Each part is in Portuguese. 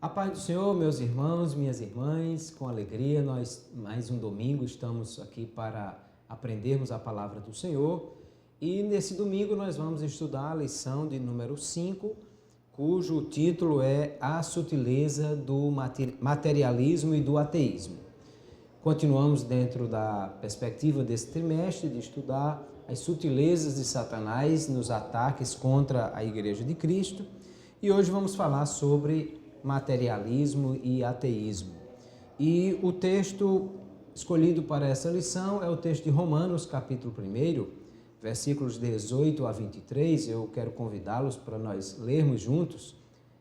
A paz do Senhor, meus irmãos, minhas irmãs, com alegria, nós mais um domingo estamos aqui para aprendermos a palavra do Senhor e nesse domingo nós vamos estudar a lição de número 5, cujo título é A Sutileza do Materialismo e do Ateísmo. Continuamos dentro da perspectiva desse trimestre de estudar as sutilezas de Satanás nos ataques contra a Igreja de Cristo e hoje vamos falar sobre materialismo e ateísmo. E o texto escolhido para essa lição é o texto de Romanos, capítulo 1, versículos 18 a 23. Eu quero convidá-los para nós lermos juntos.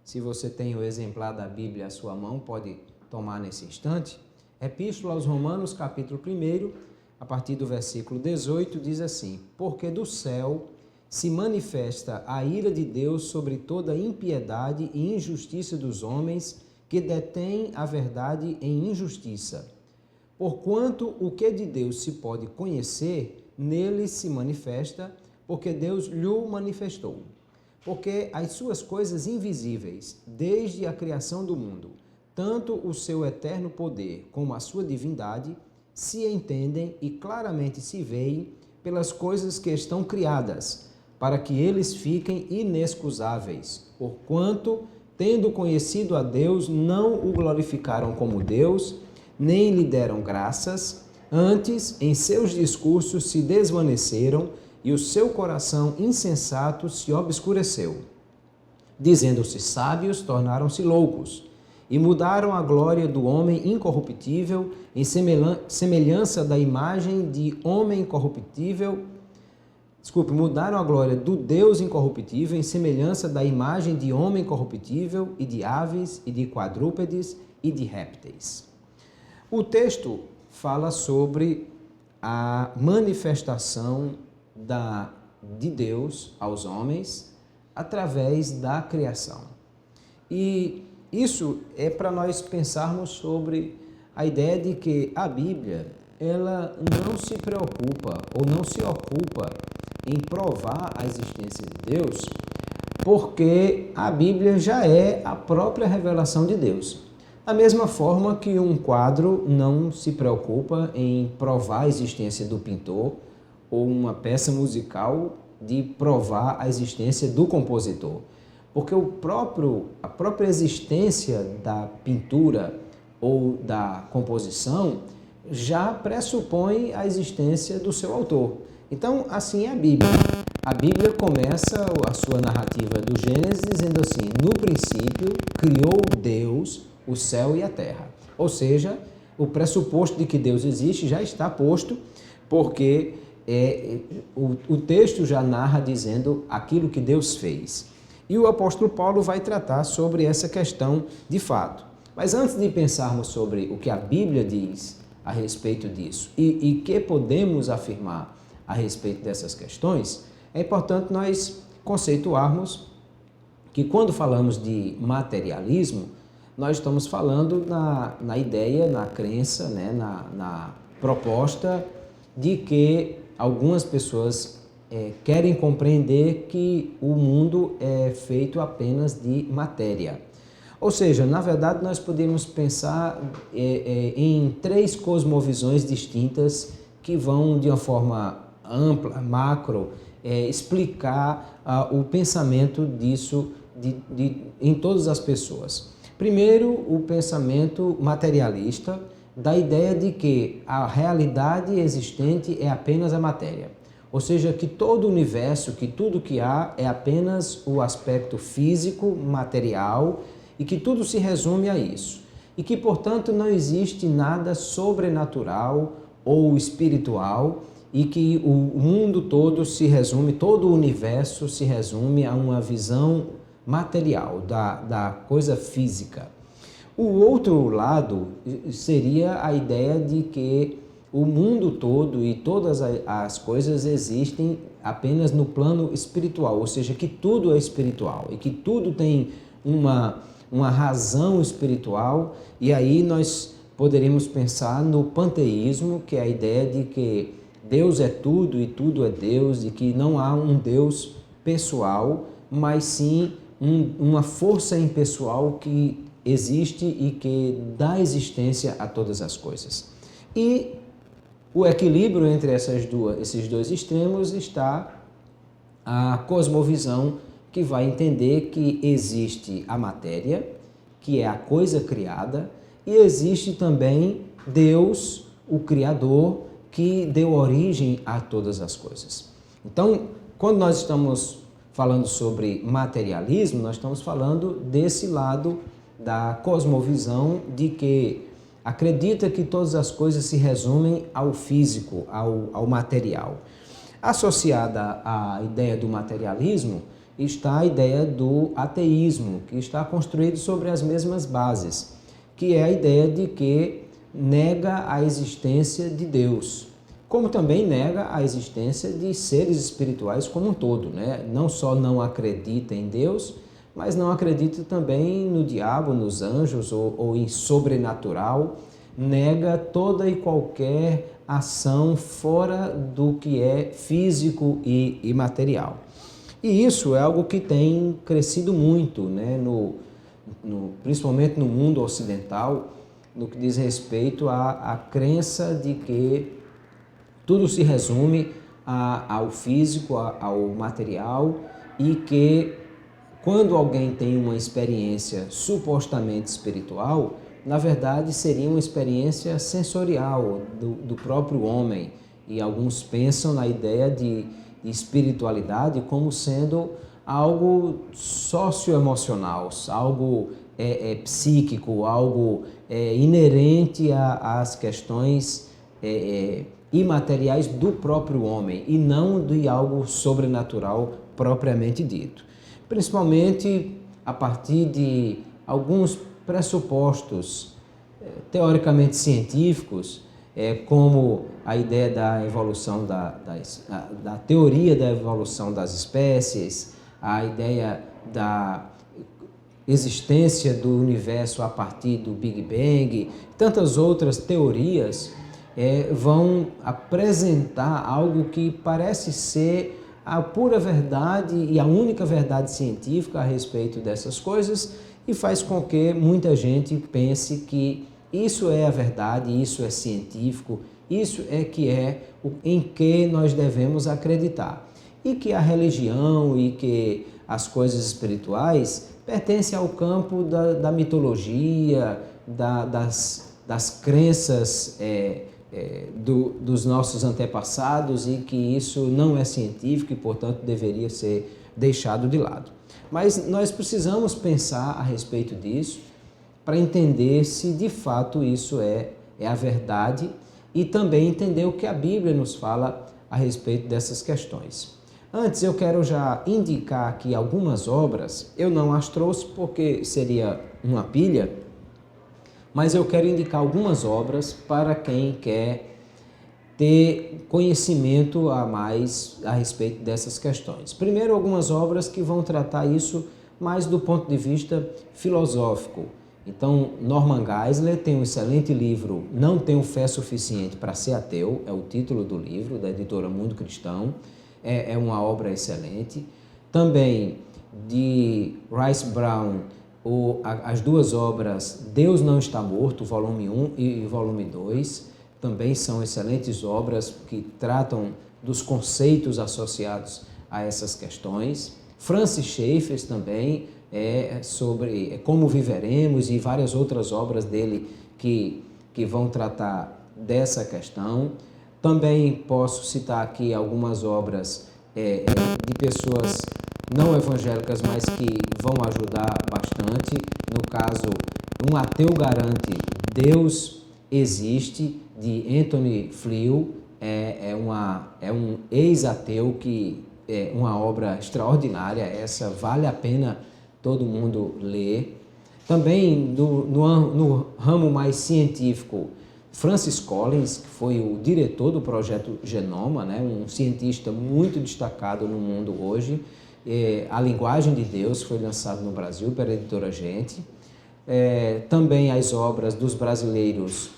Se você tem o exemplar da Bíblia à sua mão, pode tomar nesse instante. Epístola aos Romanos, capítulo 1, a partir do versículo 18, diz assim: Porque do céu se manifesta a ira de Deus sobre toda impiedade e injustiça dos homens que detêm a verdade em injustiça. Porquanto o que de Deus se pode conhecer, nele se manifesta, porque Deus lhe manifestou. Porque as suas coisas invisíveis, desde a criação do mundo, tanto o seu eterno poder como a sua divindade, se entendem e claramente se veem pelas coisas que estão criadas, para que eles fiquem inexcusáveis, porquanto, tendo conhecido a Deus, não o glorificaram como Deus, nem lhe deram graças, antes, em seus discursos se desvaneceram e o seu coração insensato se obscureceu. Dizendo-se sábios, tornaram-se loucos, e mudaram a glória do homem incorruptível em semelhança da imagem de homem incorruptível. Mudaram a glória do Deus incorruptível em semelhança da imagem de homem corruptível e de aves e de quadrúpedes e de répteis. O texto fala sobre a manifestação de Deus aos homens através da criação. E isso é para nós pensarmos sobre a ideia de que a Bíblia, ela não se preocupa ou não se ocupa em provar a existência de Deus, porque a Bíblia já é a própria revelação de Deus. Da mesma forma que um quadro não se preocupa em provar a existência do pintor, ou uma peça musical de provar a existência do compositor. Porque a própria existência da pintura ou da composição já pressupõe a existência do seu autor. Então, assim é a Bíblia. A Bíblia começa a sua narrativa do Gênesis dizendo assim: no princípio criou Deus o céu e a terra. Ou seja, o pressuposto de que Deus existe já está posto, porque o texto já narra dizendo aquilo que Deus fez. E o apóstolo Paulo vai tratar sobre essa questão de fato. Mas antes de pensarmos sobre o que a Bíblia diz a respeito disso e que podemos afirmar a respeito dessas questões, é importante nós conceituarmos que quando falamos de materialismo, nós estamos falando na ideia, na crença, né, na proposta de que algumas pessoas querem compreender que o mundo é feito apenas de matéria. Ou seja, na verdade, nós podemos pensar em três cosmovisões distintas que vão, de uma forma ampla, macro, explicar o pensamento disso em todas as pessoas. Primeiro, o pensamento materialista, da ideia de que a realidade existente é apenas a matéria. Ou seja, que todo o universo, que tudo que há é apenas o aspecto físico, material, e que tudo se resume a isso. E que, portanto, não existe nada sobrenatural ou espiritual, e que o mundo todo se resume, todo o universo se resume a uma visão material, da coisa física. O outro lado seria a ideia de que o mundo todo e todas as coisas existem apenas no plano espiritual, ou seja, que tudo é espiritual e que tudo tem uma razão espiritual, e aí nós poderíamos pensar no panteísmo, que é a ideia de que Deus é tudo e tudo é Deus, e que não há um Deus pessoal, mas sim uma força impessoal que existe e que dá existência a todas as coisas. E o equilíbrio entre esses dois extremos está a cosmovisão, que vai entender que existe a matéria, que é a coisa criada, e existe também Deus, o Criador, que deu origem a todas as coisas. Então, quando nós estamos falando sobre materialismo, nós estamos falando desse lado da cosmovisão de que acredita que todas as coisas se resumem ao físico, ao material. Associada à ideia do materialismo está a ideia do ateísmo, que está construído sobre as mesmas bases, que é a ideia de que nega a existência de Deus, como também nega a existência de seres espirituais como um todo, né? Não só não acredita em Deus, mas não acredita também no diabo, nos anjos ou em sobrenatural, nega toda e qualquer ação fora do que é físico e material. E isso é algo que tem crescido muito, né? Principalmente no mundo ocidental, no que diz respeito à crença de que tudo se resume ao físico, ao material, e que quando alguém tem uma experiência supostamente espiritual, na verdade seria uma experiência sensorial do próprio homem. E alguns pensam na ideia de espiritualidade como sendo algo socioemocional, algo psíquico, algo inerente às questões imateriais do próprio homem e não de algo sobrenatural propriamente dito. Principalmente a partir de alguns pressupostos teoricamente científicos, como a ideia da evolução, da teoria da evolução das espécies, a ideia da existência do universo a partir do Big Bang, tantas outras teorias vão apresentar algo que parece ser a pura verdade e a única verdade científica a respeito dessas coisas, e faz com que muita gente pense que isso é a verdade, isso é científico, isso é em que nós devemos acreditar. E que a religião e que as coisas espirituais pertencem ao campo da mitologia, das crenças dos nossos antepassados, e que isso não é científico e, portanto, deveria ser deixado de lado. Mas nós precisamos pensar a respeito disso para entender se de fato isso é a verdade, e também entender o que a Bíblia nos fala a respeito dessas questões. Antes, eu quero já indicar aqui algumas obras. Eu não as trouxe porque seria uma pilha, mas eu quero indicar algumas obras para quem quer ter conhecimento a mais a respeito dessas questões. Primeiro, algumas obras que vão tratar isso mais do ponto de vista filosófico. Então, Norman Geisler tem um excelente livro, Não Tenho Fé Suficiente para Ser Ateu, é o título do livro, da editora Mundo Cristão, é uma obra excelente. Também, de Rice Brown, as duas obras Deus Não Está Morto, volume 1 e volume 2, também são excelentes obras que tratam dos conceitos associados a essas questões. Francis Schaeffer também sobre Como Viveremos, e várias outras obras dele que vão tratar dessa questão. Também posso citar aqui algumas obras de pessoas não evangélicas, mas que vão ajudar bastante. No caso, Um Ateu Garante Deus Existe, de Anthony Flew, é um ex-ateu, que é uma obra extraordinária. Essa vale a pena todo mundo ler. Também no ramo mais científico, Francis Collins, que foi o diretor do projeto Genoma, né? Um cientista muito destacado no mundo hoje. A Linguagem de Deus foi lançado no Brasil pela editora Gente. Também as obras dos brasileiros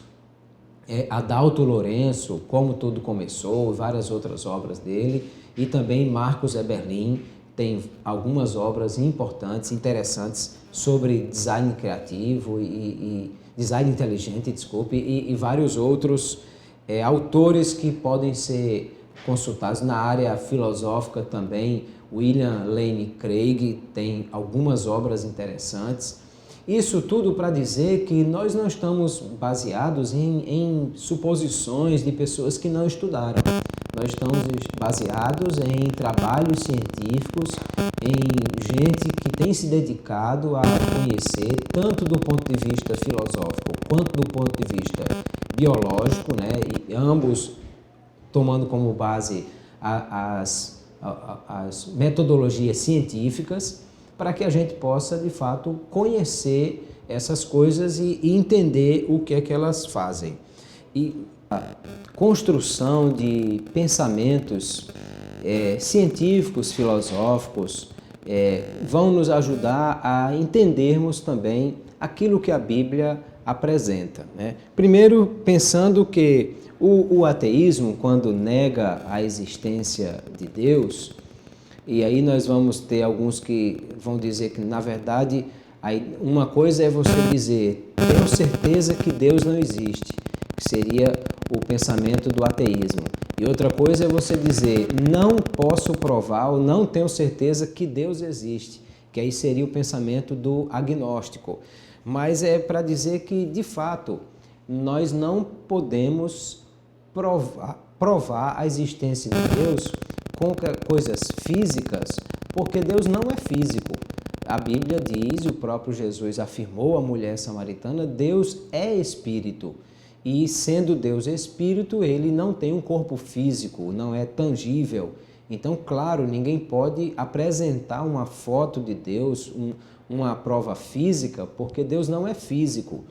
Adalto Lourenço, Como Tudo Começou, e várias outras obras dele, e também Marcos Eberlin tem algumas obras importantes, interessantes sobre design criativo e design inteligente, desculpe, e vários outros autores que podem ser consultados na área filosófica também. William Lane Craig tem algumas obras interessantes. Isso tudo para dizer que nós não estamos baseados em suposições de pessoas que não estudaram. Nós estamos baseados em trabalhos científicos, em gente que tem se dedicado a conhecer, tanto do ponto de vista filosófico quanto do ponto de vista biológico, né? E ambos tomando como base as metodologias científicas, para que a gente possa, de fato, conhecer essas coisas e entender o que é que elas fazem. E a construção de pensamentos científicos, filosóficos, vão nos ajudar a entendermos também aquilo que a Bíblia apresenta, né? Primeiro, pensando que o ateísmo, quando nega a existência de Deus, e aí nós vamos ter alguns que vão dizer que, na verdade, uma coisa é você dizer, tenho certeza que Deus não existe, que seria o pensamento do ateísmo. E outra coisa é você dizer, não posso provar ou não tenho certeza que Deus existe, que aí seria o pensamento do agnóstico. Mas é para dizer que, de fato, nós não podemos provar a existência de Deus com coisas físicas, porque Deus não é físico. A Bíblia diz, e o próprio Jesus afirmou à mulher samaritana, Deus é espírito. E sendo Deus espírito, ele não tem um corpo físico, não é tangível. Então, claro, ninguém pode apresentar uma foto de Deus, uma prova física, porque Deus não é físico.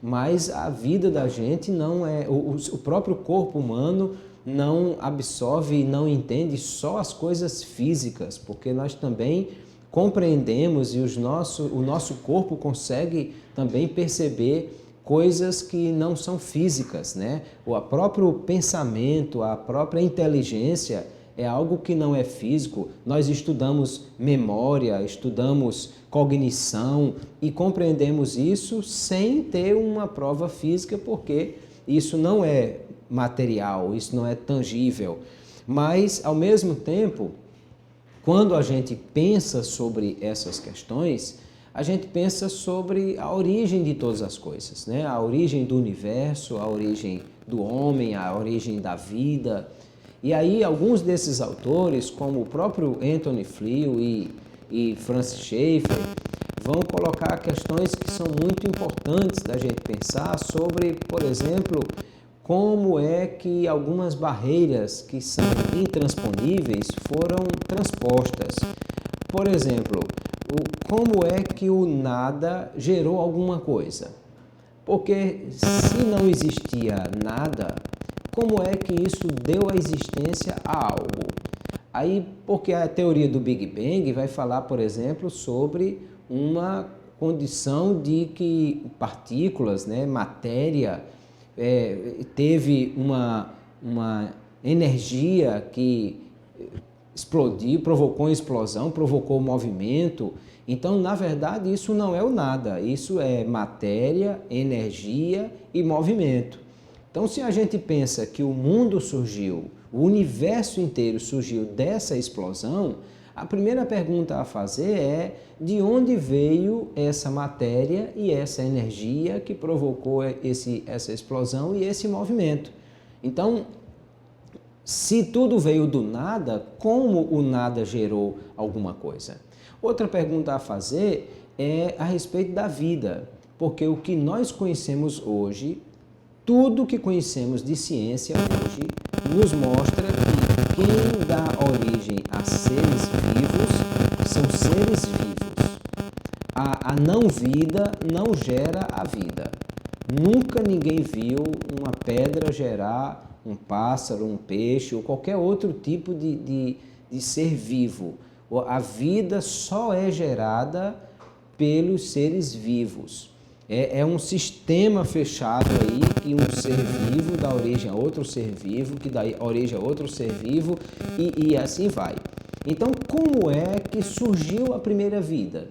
Mas a vida da gente não é, o próprio corpo humano não absorve e não entende só as coisas físicas, porque nós também compreendemos e o nosso corpo consegue também perceber coisas que não são físicas, né? O próprio pensamento, a própria inteligência é algo que não é físico. Nós estudamos memória, estudamos cognição e compreendemos isso sem ter uma prova física, porque isso não é material, isso não é tangível. Mas, ao mesmo tempo, quando a gente pensa sobre essas questões, a gente pensa sobre a origem de todas as coisas, né? A origem do universo, a origem do homem, a origem da vida. E aí, alguns desses autores, como o próprio Anthony Flew e Francis Schaeffer, vão colocar questões que são muito importantes da gente pensar sobre, por exemplo, como é que algumas barreiras que são intransponíveis foram transpostas. Por exemplo, como é que o nada gerou alguma coisa? Porque se não existia nada, como é que isso deu a existência a algo? Aí, porque a teoria do Big Bang vai falar, por exemplo, sobre uma condição de que partículas, né, matéria, teve uma energia que explodiu, provocou uma explosão, provocou movimento. Então, na verdade, isso não é o nada, isso é matéria, energia e movimento. Então, se a gente pensa que o mundo surgiu, o universo inteiro surgiu dessa explosão, a primeira pergunta a fazer é de onde veio essa matéria e essa energia que provocou essa explosão e esse movimento. Então, se tudo veio do nada, como o nada gerou alguma coisa? Outra pergunta a fazer é a respeito da vida, porque o que nós conhecemos hoje, tudo que conhecemos de ciência hoje, nos mostra que quem dá origem a seres vivos são seres vivos. A não-vida não gera a vida. Nunca ninguém viu uma pedra gerar um pássaro, um peixe ou qualquer outro tipo de ser vivo. A vida só é gerada pelos seres vivos. É um sistema fechado aí, que um ser vivo dá origem a outro ser vivo, que dá origem a outro ser vivo e assim vai. Então, como é que surgiu a primeira vida?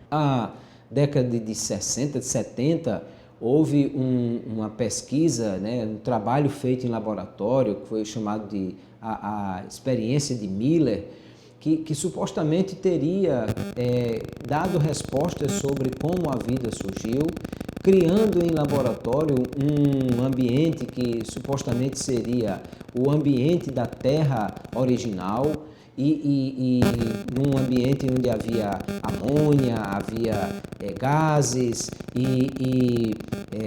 A década de 60, de 70, houve uma pesquisa, né, um trabalho feito em laboratório, que foi chamado de a experiência de Miller, que supostamente teria dado respostas sobre como a vida surgiu, criando em laboratório um ambiente que supostamente seria o ambiente da Terra original, e num ambiente onde havia amônia, havia gases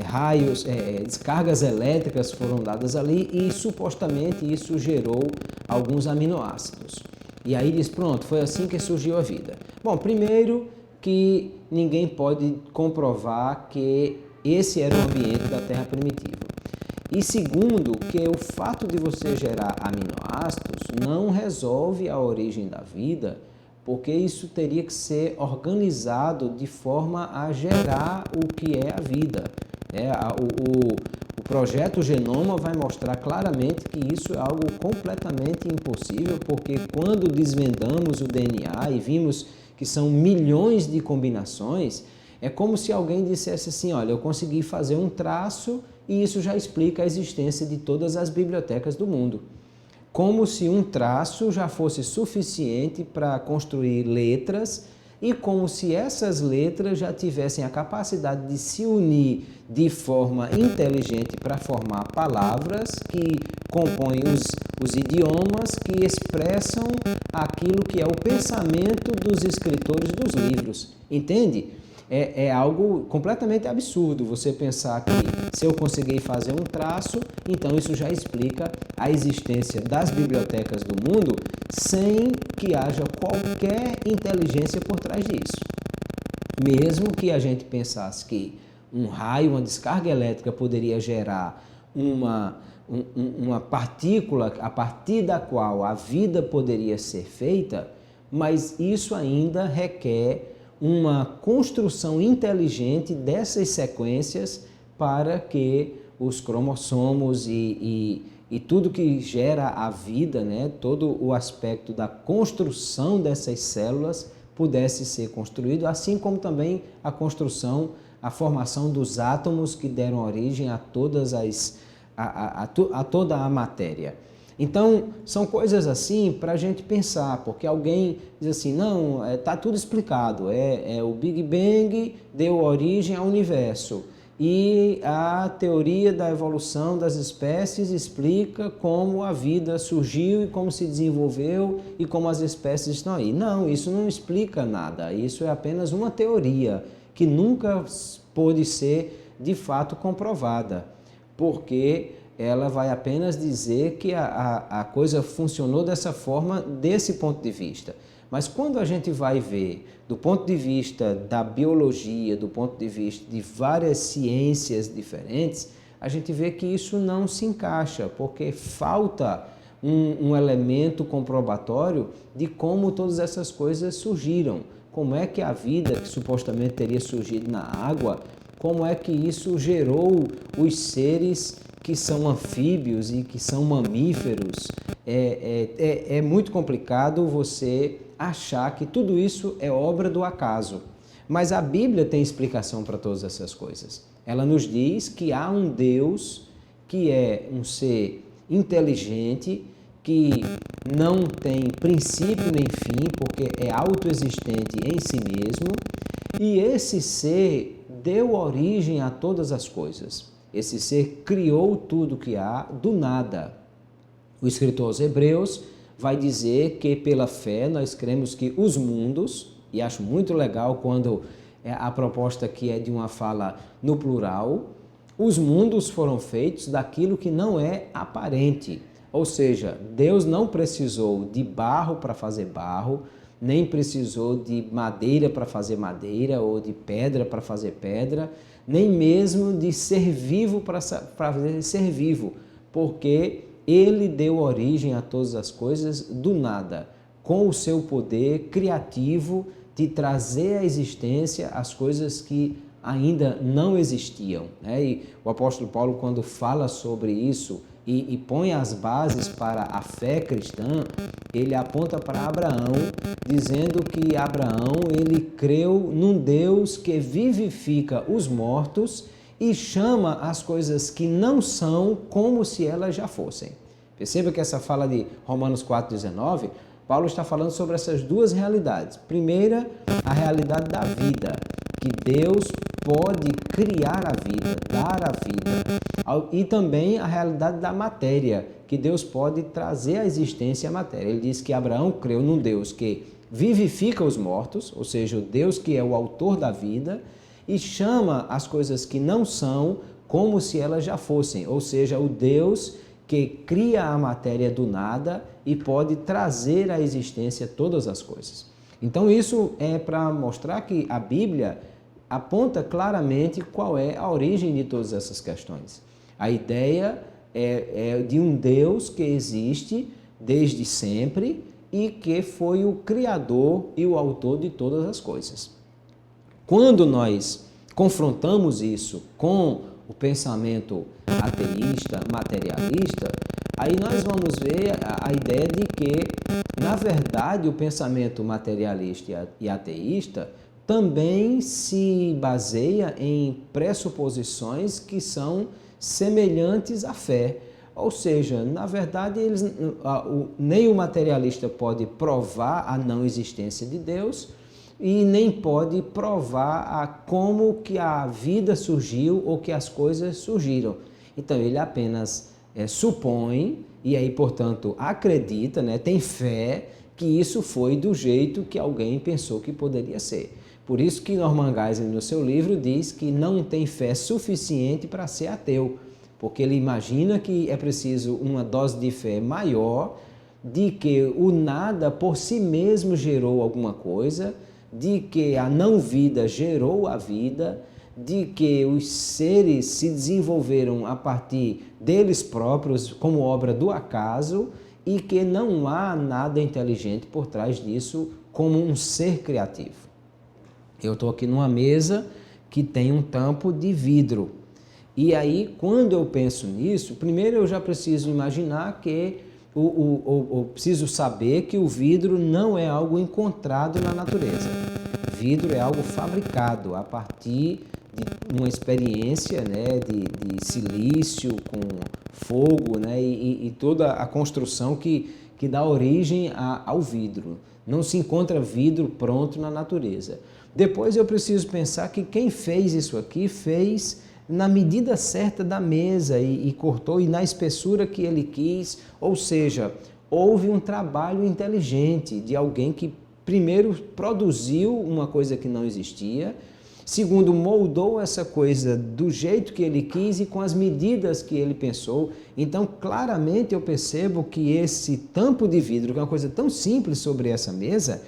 raios, descargas elétricas foram dadas ali e supostamente isso gerou alguns aminoácidos. E aí diz, pronto, foi assim que surgiu a vida. Bom, primeiro que ninguém pode comprovar que esse era o ambiente da Terra primitiva. E segundo, que o fato de você gerar aminoácidos não resolve a origem da vida, porque isso teria que ser organizado de forma a gerar o que é a vida. O projeto Genoma vai mostrar claramente que isso é algo completamente impossível, porque quando desvendamos o DNA e vimos que são milhões de combinações, é como se alguém dissesse assim, olha, eu consegui fazer um traço e isso já explica a existência de todas as bibliotecas do mundo. Como se um traço já fosse suficiente para construir letras e como se essas letras já tivessem a capacidade de se unir de forma inteligente para formar palavras que compõem os idiomas que expressam aquilo que é o pensamento dos escritores dos livros. Entende? É algo completamente absurdo você pensar que se eu conseguir fazer um traço, então isso já explica a existência das bibliotecas do mundo sem que haja qualquer inteligência por trás disso. Mesmo que a gente pensasse que um raio, uma descarga elétrica poderia gerar uma partícula a partir da qual a vida poderia ser feita, mas isso ainda requer uma construção inteligente dessas sequências para que os cromossomos e tudo que gera a vida, né, todo o aspecto da construção dessas células pudesse ser construído, assim como também a construção, a formação dos átomos que deram origem a toda a matéria. Então, são coisas assim para a gente pensar, porque alguém diz assim, não, está tudo explicado, o Big Bang deu origem ao universo e a teoria da evolução das espécies explica como a vida surgiu e como se desenvolveu e como as espécies estão aí. Não, isso não explica nada, isso é apenas uma teoria que nunca pôde ser de fato comprovada, porque ela vai apenas dizer que a coisa funcionou dessa forma, desse ponto de vista. Mas quando a gente vai ver do ponto de vista da biologia, do ponto de vista de várias ciências diferentes, a gente vê que isso não se encaixa, porque falta um elemento comprobatório de como todas essas coisas surgiram. Como é que a vida, que supostamente teria surgido na água, como é que isso gerou os seres que são anfíbios e que são mamíferos. É muito complicado você achar que tudo isso é obra do acaso. Mas a Bíblia tem explicação para todas essas coisas. Ela nos diz que há um Deus que é um ser inteligente, que não tem princípio nem fim, porque é autoexistente em si mesmo, e esse ser deu origem a todas as coisas. Esse ser criou tudo que há do nada. O escritor aos Hebreus vai dizer que pela fé nós cremos que os mundos, e acho muito legal quando a proposta aqui é de uma fala no plural, os mundos foram feitos daquilo que não é aparente. Ou seja, Deus não precisou de barro para fazer barro, nem precisou de madeira para fazer madeira ou de pedra para fazer pedra, nem mesmo de ser vivo para fazer ser vivo, porque Ele deu origem a todas as coisas do nada, com o seu poder criativo de trazer à existência as coisas que ainda não existiam. E o apóstolo Paulo, quando fala sobre isso e põe as bases para a fé cristã, ele aponta para Abraão, dizendo que Abraão ele creu num Deus que vivifica os mortos e chama as coisas que não são como se elas já fossem. Perceba que essa fala de Romanos 4,19, Paulo está falando sobre essas duas realidades. Primeira, a realidade da vida, que Deus pode criar a vida, dar a vida. E também a realidade da matéria, que Deus pode trazer à existência a matéria. Ele diz que Abraão creu num Deus que vivifica os mortos, ou seja, o Deus que é o autor da vida, e chama as coisas que não são como se elas já fossem, ou seja, o Deus que cria a matéria do nada e pode trazer à existência todas as coisas. Então isso é para mostrar que a Bíblia aponta claramente qual é a origem de todas essas questões. A ideia é de um Deus que existe desde sempre e que foi o Criador e o autor de todas as coisas. Quando nós confrontamos isso com o pensamento ateísta, materialista, aí nós vamos ver a ideia de que, na verdade, o pensamento materialista e ateísta também se baseia em pressuposições que são semelhantes à fé. Ou seja, na verdade, nem o materialista pode provar a não existência de Deus e nem pode provar como que a vida surgiu ou que as coisas surgiram. Então, ele apenas supõe e aí, portanto, acredita, tem fé que isso foi do jeito que alguém pensou que poderia ser. Por isso que Norman Geisler, no seu livro, diz que não tem fé suficiente para ser ateu, porque ele imagina que é preciso uma dose de fé maior, de que o nada por si mesmo gerou alguma coisa, de que a não-vida gerou a vida, de que os seres se desenvolveram a partir deles próprios como obra do acaso e que não há nada inteligente por trás disso como um ser criativo. Eu estou aqui numa mesa que tem um tampo de vidro. E aí, quando eu penso nisso, primeiro eu já preciso imaginar que preciso saber que o vidro não é algo encontrado na natureza. Vidro é algo fabricado a partir de uma experiência de silício com fogo e toda a construção que dá origem ao vidro. Não se encontra vidro pronto na natureza. Depois eu preciso pensar que quem fez isso aqui fez na medida certa da mesa e cortou e na espessura que ele quis, ou seja, houve um trabalho inteligente de alguém que primeiro produziu uma coisa que não existia, segundo moldou essa coisa do jeito que ele quis e com as medidas que ele pensou. Então, claramente eu percebo que esse tampo de vidro, que é uma coisa tão simples sobre essa mesa,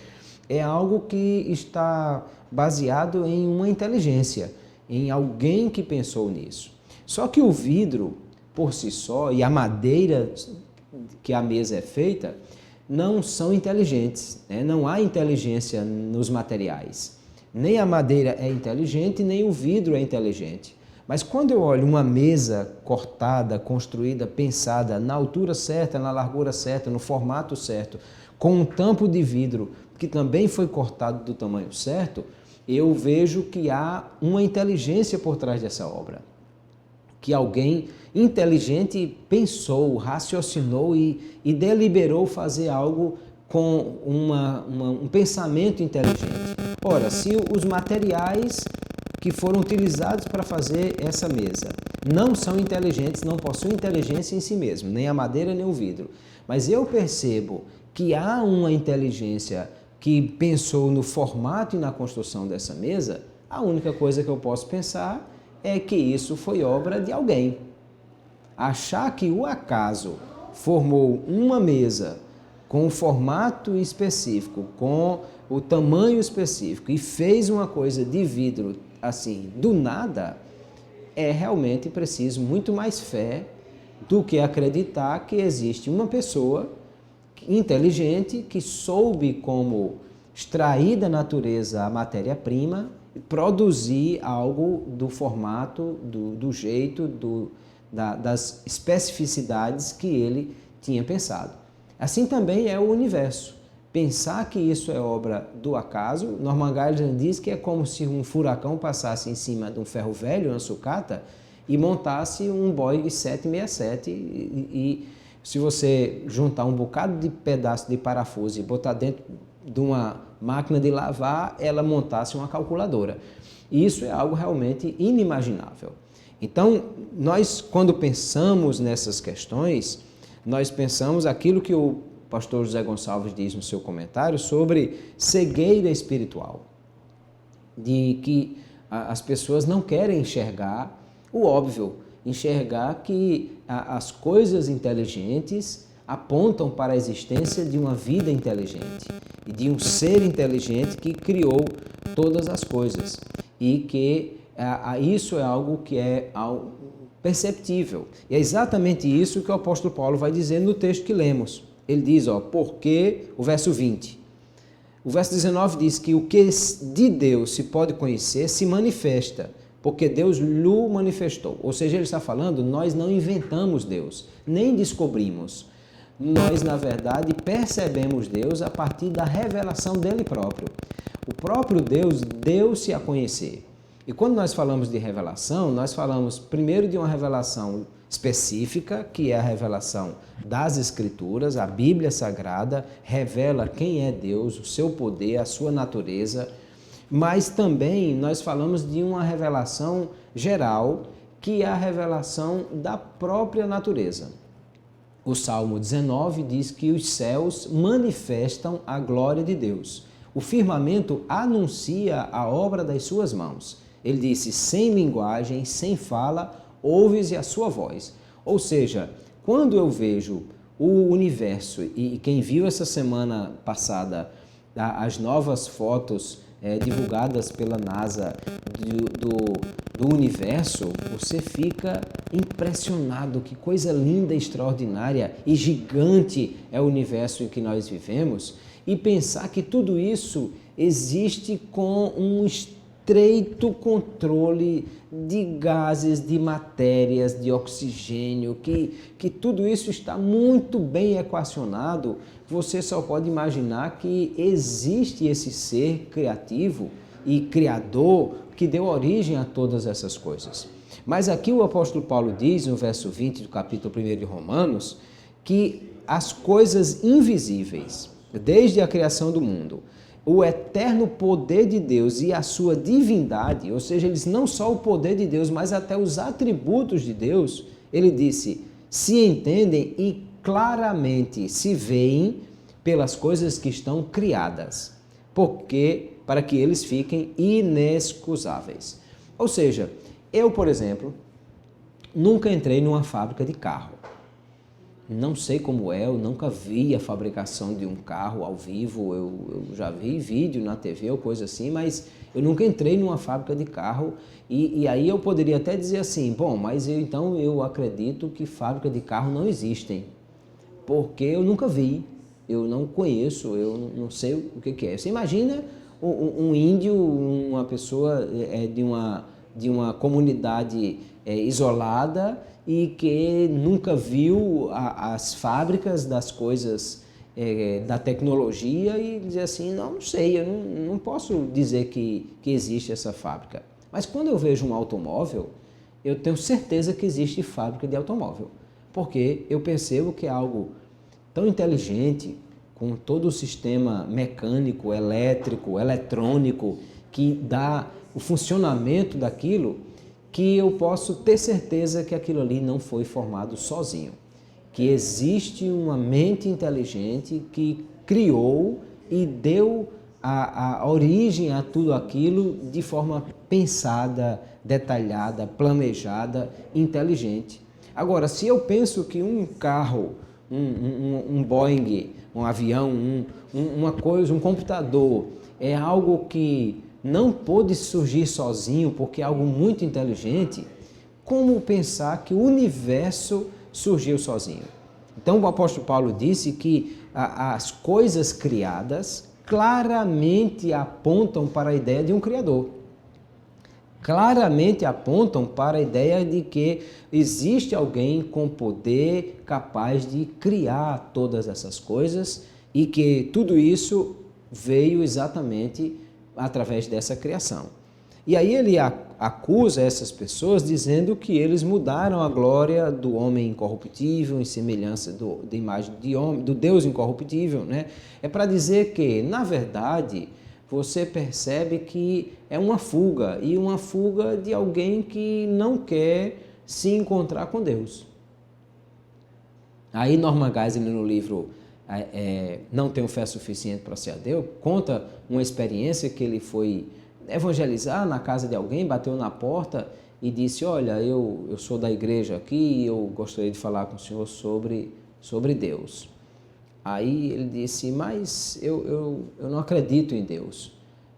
é algo que está baseado em uma inteligência, em alguém que pensou nisso. Só que o vidro, por si só, e a madeira que a mesa é feita, não são inteligentes. Não há inteligência nos materiais. Nem a madeira é inteligente, nem o vidro é inteligente. Mas quando eu olho uma mesa cortada, construída, pensada na altura certa, na largura certa, no formato certo, com um tampo de vidro que também foi cortado do tamanho certo, eu vejo que há uma inteligência por trás dessa obra. Que alguém inteligente pensou, raciocinou e deliberou fazer algo com um pensamento inteligente. Ora, se os materiais que foram utilizados para fazer essa mesa não são inteligentes, não possuem inteligência em si mesmo, nem a madeira nem o vidro, mas eu percebo que há uma inteligência que pensou no formato e na construção dessa mesa, a única coisa que eu posso pensar é que isso foi obra de alguém. Achar que o acaso formou uma mesa com um formato específico, com o tamanho específico e fez uma coisa de vidro assim, do nada, é realmente preciso muito mais fé do que acreditar que existe uma pessoa inteligente que soube como extrair da natureza a matéria-prima e produzir algo do formato, do jeito, das especificidades que ele tinha pensado. Assim também é o universo. Pensar que isso é obra do acaso, Norman Gailian diz que é como se um furacão passasse em cima de um ferro velho, uma sucata, e montasse um Boeing 767 e se você juntar um bocado de pedaço de parafuso e botar dentro de uma máquina de lavar, ela montasse uma calculadora. E isso é algo realmente inimaginável. Então, nós, quando pensamos nessas questões, nós pensamos aquilo que o pastor José Gonçalves diz no seu comentário sobre cegueira espiritual, de que as pessoas não querem enxergar o óbvio, enxergar que as coisas inteligentes apontam para a existência de uma vida inteligente e de um ser inteligente que criou todas as coisas e que isso é algo que é perceptível. E é exatamente isso que o apóstolo Paulo vai dizer no texto que lemos. Ele diz, porque, o verso 20. O verso 19 diz que o que de Deus se pode conhecer se manifesta, porque Deus lhe manifestou. Ou seja, ele está falando, nós não inventamos Deus, nem descobrimos. Nós, na verdade, percebemos Deus a partir da revelação dele próprio. O próprio Deus deu-se a conhecer. E quando nós falamos de revelação, nós falamos primeiro de uma revelação específica, que é a revelação das Escrituras. A Bíblia Sagrada revela quem é Deus, o seu poder, a sua natureza, mas também nós falamos de uma revelação geral, que é a revelação da própria natureza. O Salmo 19 diz que os céus manifestam a glória de Deus. O firmamento anuncia a obra das suas mãos. Ele disse, sem linguagem, sem fala, ouves a sua voz. Ou seja, quando eu vejo o universo, e quem viu essa semana passada as novas fotos divulgadas pela NASA do universo, você fica impressionado, que coisa linda, extraordinária e gigante é o universo em que nós vivemos, e pensar que tudo isso existe com um estreito controle de gases, de matérias, de oxigênio, que tudo isso está muito bem equacionado. Você só pode imaginar que existe esse ser criativo e criador que deu origem a todas essas coisas. Mas aqui o apóstolo Paulo diz, no verso 20 do capítulo 1 de Romanos, que as coisas invisíveis, desde a criação do mundo, o eterno poder de Deus e a sua divindade, ou seja, eles não só o poder de Deus, mas até os atributos de Deus, ele disse, se entendem e claramente se veem pelas coisas que estão criadas, porque para que eles fiquem inexcusáveis. Ou seja, eu, por exemplo, nunca entrei numa fábrica de carro. Não sei como é, eu nunca vi a fabricação de um carro ao vivo, eu já vi vídeo na TV ou coisa assim, mas eu nunca entrei numa fábrica de carro e aí eu poderia até dizer assim, bom, mas então eu acredito que fábrica de carro não existem, porque eu nunca vi, eu não conheço, eu não sei o que é. Você imagina um índio, uma pessoa de uma comunidade isolada, e que nunca viu as fábricas das coisas da tecnologia e dizer assim, não sei, eu não posso dizer que existe essa fábrica. Mas quando eu vejo um automóvel, eu tenho certeza que existe fábrica de automóvel, porque eu percebo que é algo tão inteligente, com todo o sistema mecânico, elétrico, eletrônico, que dá o funcionamento daquilo, que eu posso ter certeza que aquilo ali não foi formado sozinho, que existe uma mente inteligente que criou e deu a origem a tudo aquilo de forma pensada, detalhada, planejada, inteligente. Agora, se eu penso que um carro, um Boeing, um avião, uma coisa, um computador, é algo que não pôde surgir sozinho porque é algo muito inteligente, como pensar que o universo surgiu sozinho? Então o apóstolo Paulo disse que as coisas criadas claramente apontam para a ideia de um Criador. claramente apontam para a ideia de que existe alguém com poder capaz de criar todas essas coisas e que tudo isso veio exatamente através dessa criação. E aí ele acusa essas pessoas dizendo que eles mudaram a glória do homem incorruptível em semelhança da imagem de homem, do Deus incorruptível, né? É para dizer que, na verdade, você percebe que é uma fuga, e uma fuga de alguém que não quer se encontrar com Deus. Aí Norman Geisler, no livro Não Tenho Fé Suficiente para Ser Ateu, conta uma experiência que ele foi evangelizar na casa de alguém, bateu na porta e disse: olha, eu sou da igreja aqui e eu gostaria de falar com o senhor sobre Deus. Aí ele disse: mas eu não acredito em Deus.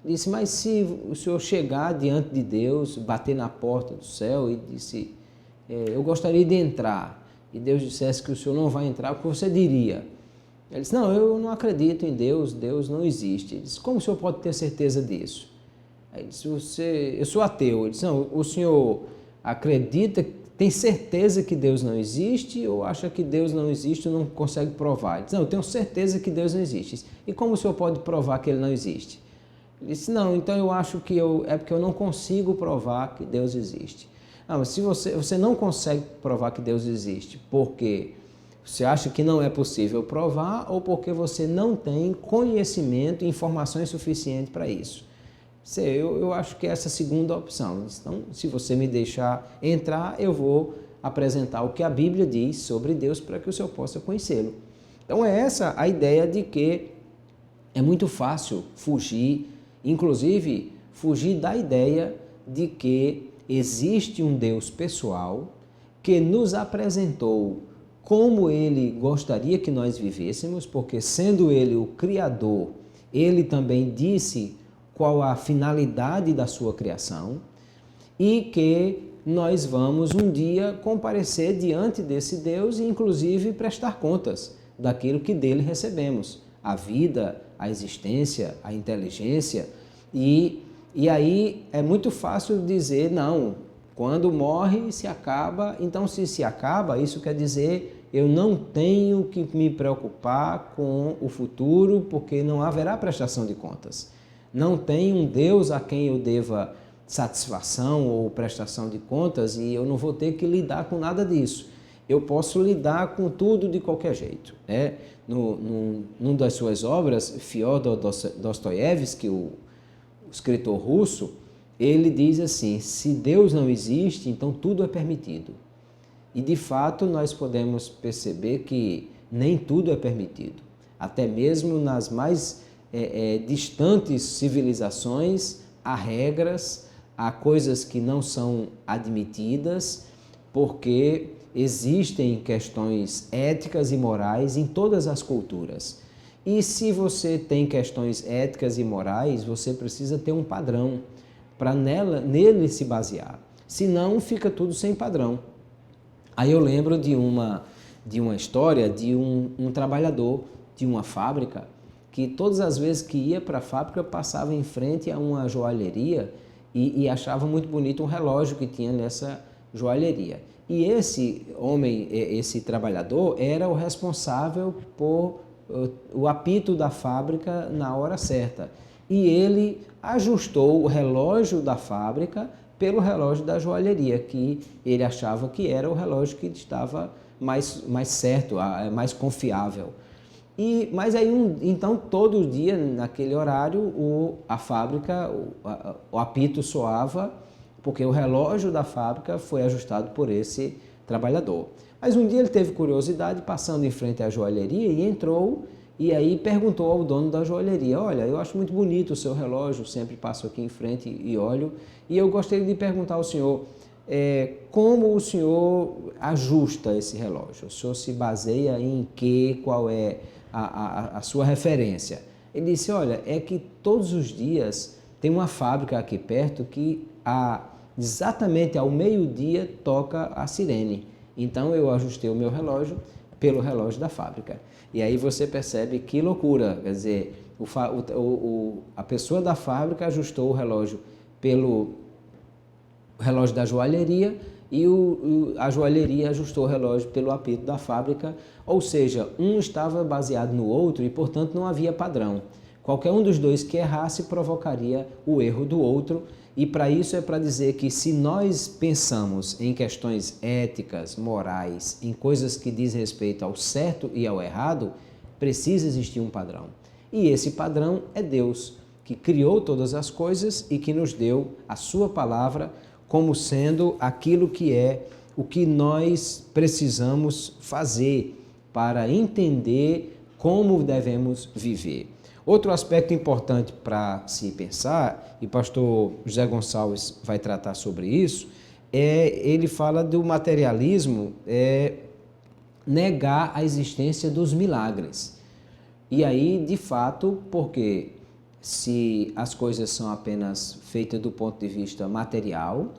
Ele disse: mas se o senhor chegar diante de Deus, bater na porta do céu e disse: eu gostaria de entrar, e Deus dissesse que o senhor não vai entrar, o que você diria? Ele disse: não, eu não acredito em Deus, Deus não existe. Ele disse: como o senhor pode ter certeza disso? Aí ele disse: eu sou ateu. Ele disse: não, o senhor acredita, tem certeza que Deus não existe ou acha que Deus não existe e não consegue provar? Ele disse: não, eu tenho certeza que Deus não existe. E como o senhor pode provar que ele não existe? Ele disse: não, então eu acho que é porque eu não consigo provar que Deus existe. Ah, mas se você não consegue provar que Deus existe porque você acha que não é possível provar ou porque você não tem conhecimento e informações suficientes para isso? Eu acho que é essa segunda opção. Então, se você me deixar entrar, eu vou apresentar o que a Bíblia diz sobre Deus para que o senhor possa conhecê-lo. Então, é essa a ideia de que é muito fácil fugir, inclusive fugir da ideia de que existe um Deus pessoal que nos apresentou como ele gostaria que nós vivêssemos, porque sendo ele o Criador, ele também disse qual a finalidade da sua criação e que nós vamos um dia comparecer diante desse Deus e inclusive prestar contas daquilo que dele recebemos, a vida, a existência, a inteligência e aí é muito fácil dizer, não, quando morre se acaba, então se acaba, isso quer dizer eu não tenho que me preocupar com o futuro porque não haverá prestação de contas. Não tem um Deus a quem eu deva satisfação ou prestação de contas e eu não vou ter que lidar com nada disso. Eu posso lidar com tudo de qualquer jeito. Numa das suas obras, Fyodor Dostoiévski, o escritor russo, ele diz assim: se Deus não existe, então tudo é permitido. E de fato nós podemos perceber que nem tudo é permitido. Até mesmo nas mais distantes civilizações, há regras, há coisas que não são admitidas, porque existem questões éticas e morais em todas as culturas. E se você tem questões éticas e morais, você precisa ter um padrão para nele se basear. Senão fica tudo sem padrão. Aí eu lembro de uma história de um trabalhador de uma fábrica que todas as vezes que ia para a fábrica passava em frente a uma joalheria e achava muito bonito um relógio que tinha nessa joalheria. E esse homem, esse trabalhador, era o responsável por o apito da fábrica na hora certa. E ele ajustou o relógio da fábrica pelo relógio da joalheria, que ele achava que era o relógio que estava mais certo, mais confiável. Mas aí, então, todo dia, naquele horário, a fábrica, o apito soava, porque o relógio da fábrica foi ajustado por esse trabalhador. Mas um dia ele teve curiosidade, passando em frente à joalheria, e entrou, e aí perguntou ao dono da joalheria: olha, eu acho muito bonito o seu relógio, sempre passo aqui em frente e olho, e eu gostaria de perguntar ao senhor, como o senhor ajusta esse relógio? O senhor se baseia em quê? Qual é a sua referência? Ele disse: olha, é que todos os dias tem uma fábrica aqui perto que exatamente ao meio-dia toca a sirene. Então eu ajustei o meu relógio pelo relógio da fábrica. E aí você percebe que loucura, quer dizer, a pessoa da fábrica ajustou o relógio relógio da joalheria e a joalheria ajustou o relógio pelo apito da fábrica, ou seja, um estava baseado no outro e, portanto, não havia padrão. Qualquer um dos dois que errasse provocaria o erro do outro, e para isso é para dizer que se nós pensamos em questões éticas, morais, em coisas que diz respeito ao certo e ao errado, precisa existir um padrão. E esse padrão é Deus, que criou todas as coisas e que nos deu a sua palavra como sendo aquilo que é o que nós precisamos fazer para entender como devemos viver. Outro aspecto importante para se pensar, e o pastor José Gonçalves vai tratar sobre isso, ele fala do materialismo, negar a existência dos milagres. E aí, de fato, porque se as coisas são apenas feitas do ponto de vista material,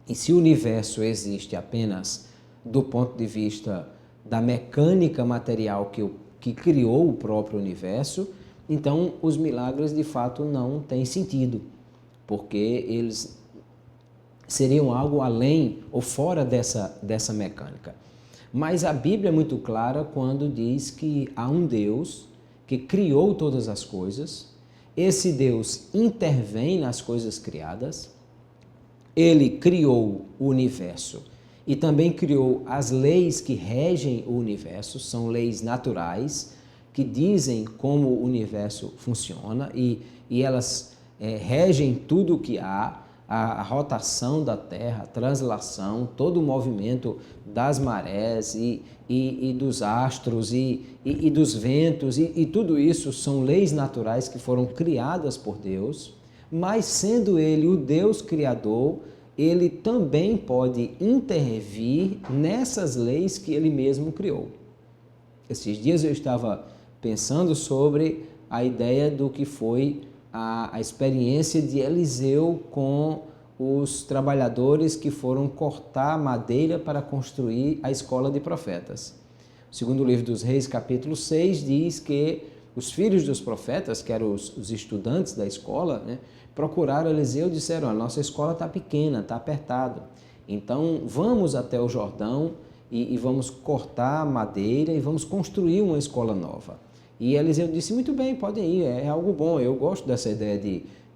e se o universo existe apenas do ponto de vista da mecânica material que criou o próprio universo, então os milagres de fato não têm sentido, porque eles seriam algo além ou fora dessa mecânica. Mas a Bíblia é muito clara quando diz que há um Deus que criou todas as coisas, esse Deus intervém nas coisas criadas, ele criou o universo e também criou as leis que regem o universo, são leis naturais, que dizem como o universo funciona e elas regem tudo o que há, a rotação da Terra, a translação, todo o movimento das marés e dos astros e dos ventos e tudo isso são leis naturais que foram criadas por Deus, mas sendo Ele o Deus Criador, Ele também pode intervir nessas leis que Ele mesmo criou. Esses dias eu estava pensando sobre a ideia do que foi a experiência de Eliseu com os trabalhadores que foram cortar madeira para construir a escola de profetas. O segundo livro dos Reis, capítulo 6, diz que os filhos dos profetas, que eram os estudantes da escola, né, procuraram Eliseu e disseram: a nossa escola está pequena, está apertado, então vamos até o Jordão e vamos cortar madeira e vamos construir uma escola nova. E Eliseu disse: muito bem, podem ir, é algo bom, eu gosto dessa ideia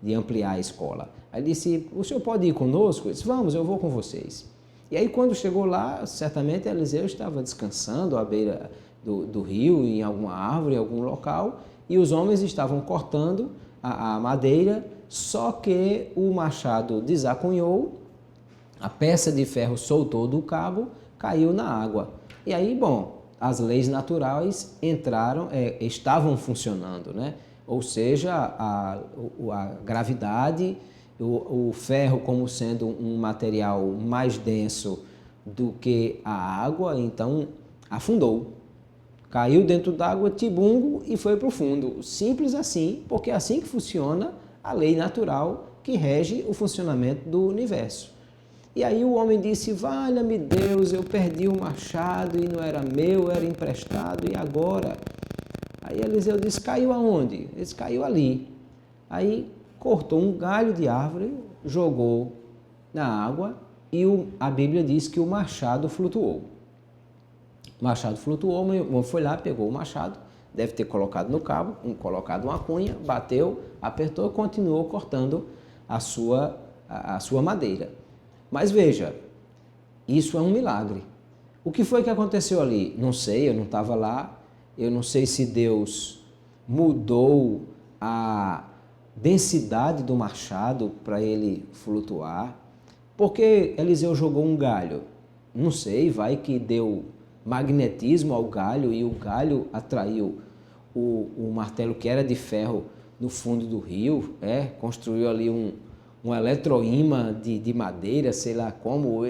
de ampliar a escola. Aí disse: o senhor pode ir conosco? Eu disse: vamos, eu vou com vocês. E aí quando chegou lá, certamente Eliseu estava descansando à beira do rio, em alguma árvore, em algum local, e os homens estavam cortando a madeira, só que o machado desacunhou, a peça de ferro soltou do cabo, caiu na água. E aí, bom, as leis naturais estavam funcionando, né? Ou seja, a gravidade, o ferro como sendo um material mais denso do que a água, então afundou. Caiu dentro d'água, tibungo, e foi para o fundo. Simples assim, porque é assim que funciona a lei natural que rege o funcionamento do universo. E aí o homem disse: valha-me Deus, eu perdi o machado e não era meu, era emprestado, e agora? Aí Eliseu disse: caiu aonde? Ele disse: caiu ali. Aí cortou um galho de árvore, jogou na água e a Bíblia diz que o machado flutuou. O machado flutuou, o homem foi lá, pegou o machado, deve ter colocado no cabo, colocado uma cunha, bateu, apertou e continuou cortando a sua madeira. Mas veja, isso é um milagre. O que foi que aconteceu ali? Não sei, eu não estava lá, eu não sei se Deus mudou a densidade do machado para ele flutuar, porque Eliseu jogou um galho. Não sei, vai que deu magnetismo ao galho e o galho atraiu o martelo que era de ferro no fundo do rio, construiu ali um eletroímã de madeira, sei lá como,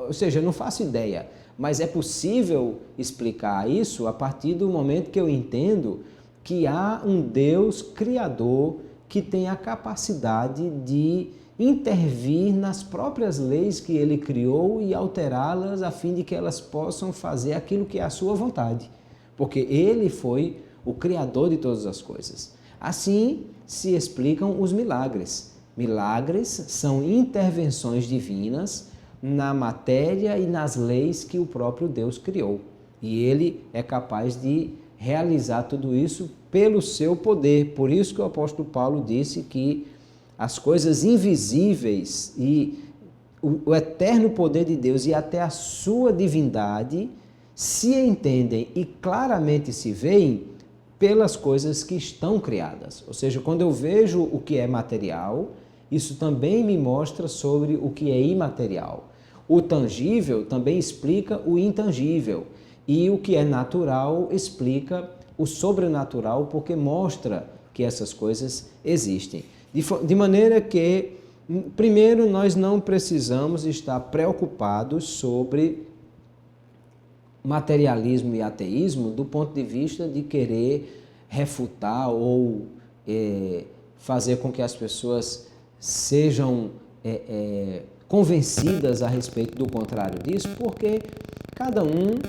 ou seja, eu não faço ideia, mas é possível explicar isso a partir do momento que eu entendo que há um Deus criador que tem a capacidade de intervir nas próprias leis que ele criou e alterá-las a fim de que elas possam fazer aquilo que é a sua vontade, porque ele foi o criador de todas as coisas. Assim se explicam os milagres. Milagres são intervenções divinas na matéria e nas leis que o próprio Deus criou. E Ele é capaz de realizar tudo isso pelo seu poder. Por isso que o apóstolo Paulo disse que as coisas invisíveis e o eterno poder de Deus e até a sua divindade se entendem e claramente se veem pelas coisas que estão criadas. Ou seja, quando eu vejo o que é material, isso também me mostra sobre o que é imaterial. O tangível também explica o intangível. E o que é natural explica o sobrenatural, porque mostra que essas coisas existem. De maneira que, primeiro, nós não precisamos estar preocupados sobre materialismo e ateísmo do ponto de vista de querer refutar ou fazer com que as pessoas sejam convencidas a respeito do contrário disso, porque cada um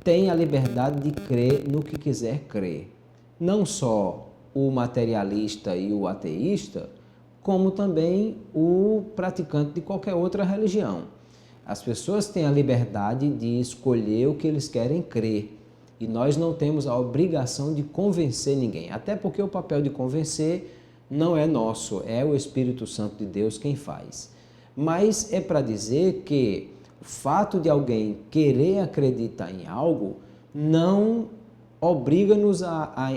tem a liberdade de crer no que quiser crer. Não só o materialista e o ateísta, como também o praticante de qualquer outra religião. As pessoas têm a liberdade de escolher o que eles querem crer. E nós não temos a obrigação de convencer ninguém. Até porque o papel de convencer não é nosso, é o Espírito Santo de Deus quem faz. Mas é para dizer que o fato de alguém querer acreditar em algo não obriga-nos a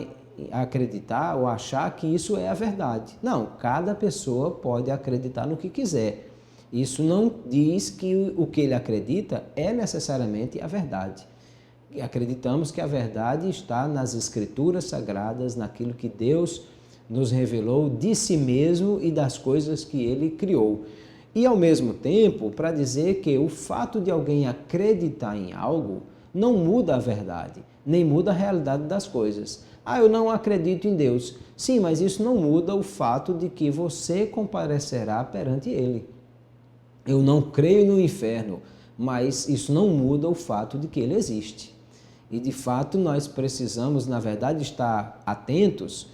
acreditar ou achar que isso é a verdade. Não, cada pessoa pode acreditar no que quiser. Isso não diz que o que ele acredita é necessariamente a verdade. Acreditamos que a verdade está nas Escrituras Sagradas, naquilo que Deus nos revelou de si mesmo e das coisas que Ele criou. E, ao mesmo tempo, para dizer que o fato de alguém acreditar em algo não muda a verdade, nem muda a realidade das coisas. Ah, eu não acredito em Deus. Sim, mas isso não muda o fato de que você comparecerá perante Ele. Eu não creio no inferno, mas isso não muda o fato de que ele existe. E, de fato, nós precisamos, na verdade, estar atentos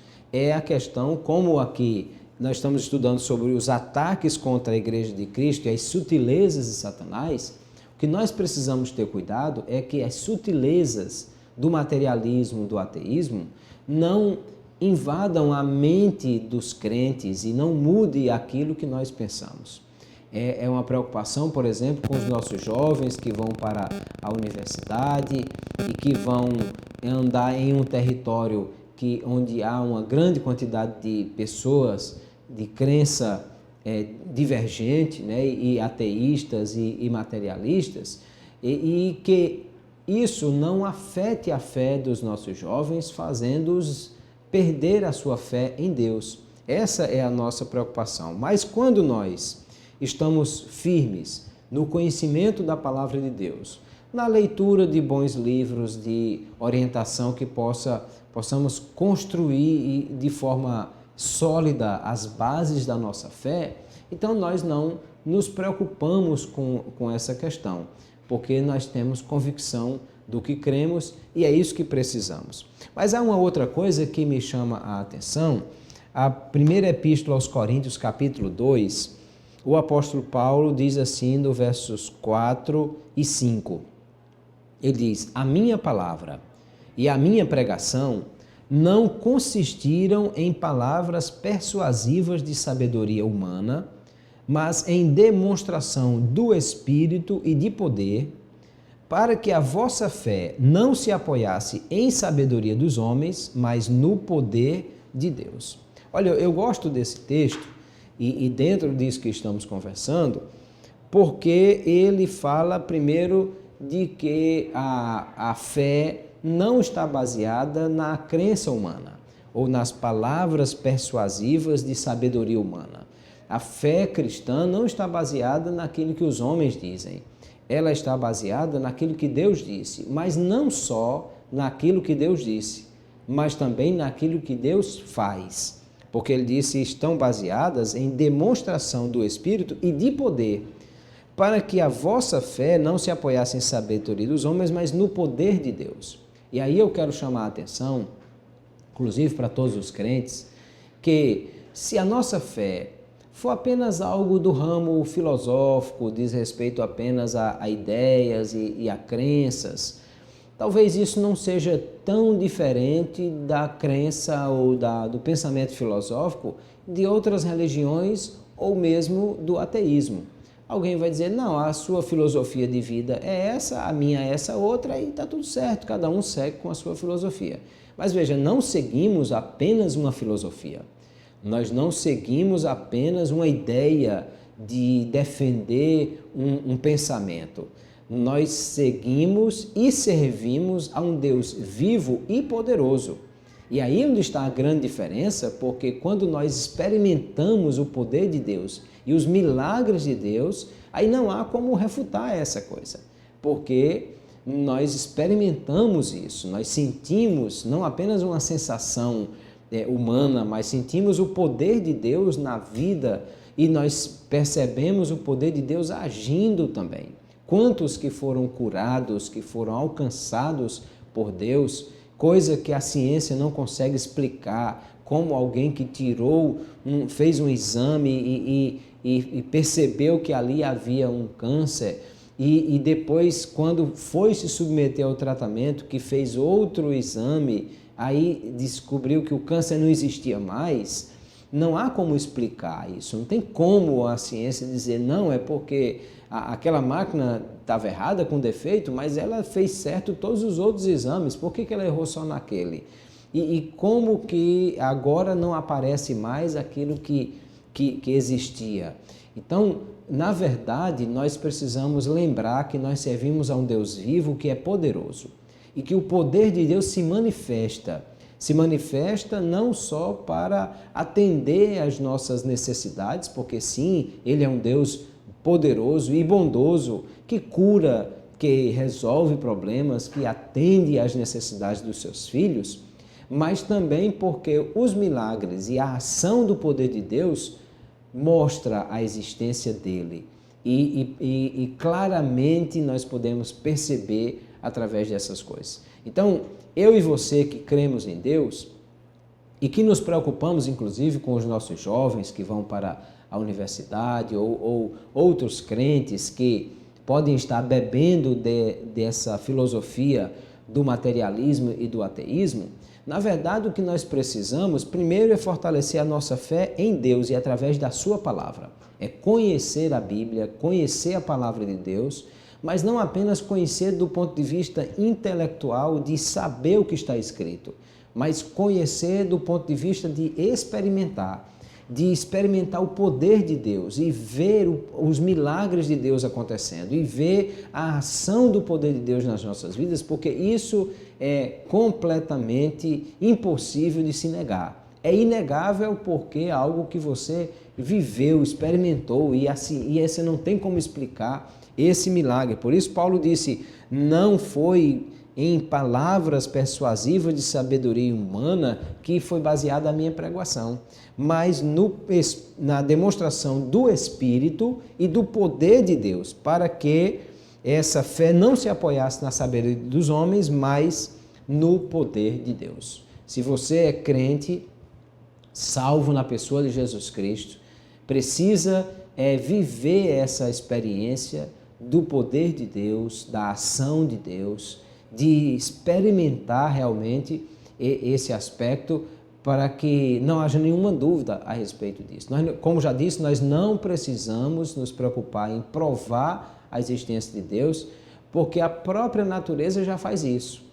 a questão, como aqui nós estamos estudando sobre os ataques contra a Igreja de Cristo e as sutilezas de Satanás. O que nós precisamos ter cuidado é que as sutilezas do materialismo, do ateísmo, não invadam a mente dos crentes e não mude aquilo que nós pensamos. É uma preocupação, por exemplo, com os nossos jovens que vão para a universidade e que vão andar em um território onde há uma grande quantidade de pessoas de crença divergente, né, e ateístas e materialistas, e que isso não afete a fé dos nossos jovens, fazendo-os perder a sua fé em Deus. Essa é a nossa preocupação. Mas quando nós estamos firmes no conhecimento da palavra de Deus, na leitura de bons livros de orientação que possamos construir de forma sólida as bases da nossa fé, então nós não nos preocupamos com essa questão, porque nós temos convicção do que cremos e é isso que precisamos. Mas há uma outra coisa que me chama a atenção. A primeira epístola aos Coríntios, capítulo 2, o apóstolo Paulo diz assim no versos 4 e 5. Ele diz: a minha palavra e a minha pregação não consistiram em palavras persuasivas de sabedoria humana, mas em demonstração do Espírito e de poder, para que a vossa fé não se apoiasse em sabedoria dos homens, mas no poder de Deus. Olha, eu gosto desse texto e dentro disso que estamos conversando, porque ele fala primeiro de que a fé não está baseada na crença humana ou nas palavras persuasivas de sabedoria humana. A fé cristã não está baseada naquilo que os homens dizem. Ela está baseada naquilo que Deus disse, mas não só naquilo que Deus disse, mas também naquilo que Deus faz. Porque ele disse, estão baseadas em demonstração do Espírito e de poder, para que a vossa fé não se apoiasse em sabedoria dos homens, mas no poder de Deus. E aí eu quero chamar a atenção, inclusive para todos os crentes, que se a nossa fé for apenas algo do ramo filosófico, diz respeito apenas a ideias e a crenças, talvez isso não seja tão diferente da crença ou do pensamento filosófico de outras religiões ou mesmo do ateísmo. Alguém vai dizer, não, a sua filosofia de vida é essa, a minha é essa outra, e está tudo certo, cada um segue com a sua filosofia. Mas veja, não seguimos apenas uma filosofia, nós não seguimos apenas uma ideia de defender um pensamento. Nós seguimos e servimos a um Deus vivo e poderoso. E aí onde está a grande diferença, porque quando nós experimentamos o poder de Deus e os milagres de Deus, aí não há como refutar essa coisa, porque nós experimentamos isso, nós sentimos não apenas uma sensação humana, mas sentimos o poder de Deus na vida e nós percebemos o poder de Deus agindo também. Quantos que foram curados, que foram alcançados por Deus, coisa que a ciência não consegue explicar, como alguém que fez um exame e percebeu que ali havia um câncer e depois, quando foi se submeter ao tratamento, que fez outro exame, aí descobriu que o câncer não existia mais. Não há como explicar isso, não tem como a ciência dizer, não, é porque aquela máquina estava errada, com defeito, mas ela fez certo todos os outros exames, por que ela errou só naquele? E como que agora não aparece mais aquilo que existia? Então, na verdade, nós precisamos lembrar que nós servimos a um Deus vivo que é poderoso e que o poder de Deus se manifesta não só para atender às nossas necessidades, porque sim, Ele é um Deus poderoso e bondoso, que cura, que resolve problemas, que atende às necessidades dos seus filhos, mas também porque os milagres e a ação do poder de Deus mostra a existência dele. E claramente nós podemos perceber através dessas coisas. Então, eu e você que cremos em Deus e que nos preocupamos, inclusive, com os nossos jovens que vão para a universidade ou outros crentes que podem estar bebendo dessa filosofia do materialismo e do ateísmo, na verdade, o que nós precisamos, primeiro, é fortalecer a nossa fé em Deus e através da sua palavra. É conhecer a Bíblia, conhecer a palavra de Deus, mas não apenas conhecer do ponto de vista intelectual, de saber o que está escrito, mas conhecer do ponto de vista de experimentar o poder de Deus e ver os milagres de Deus acontecendo e ver a ação do poder de Deus nas nossas vidas, porque isso é completamente impossível de se negar. É inegável porque é algo que você viveu, experimentou e você não tem como explicar esse milagre. Por isso Paulo disse, não foi em palavras persuasivas de sabedoria humana que foi baseada a minha pregação, mas na demonstração do Espírito e do poder de Deus, para que essa fé não se apoiasse na sabedoria dos homens, mas no poder de Deus. Se você é crente, salvo na pessoa de Jesus Cristo, precisa viver essa experiência do poder de Deus, da ação de Deus, de experimentar realmente esse aspecto para que não haja nenhuma dúvida a respeito disso. Como já disse, nós não precisamos nos preocupar em provar a existência de Deus, porque a própria natureza já faz isso.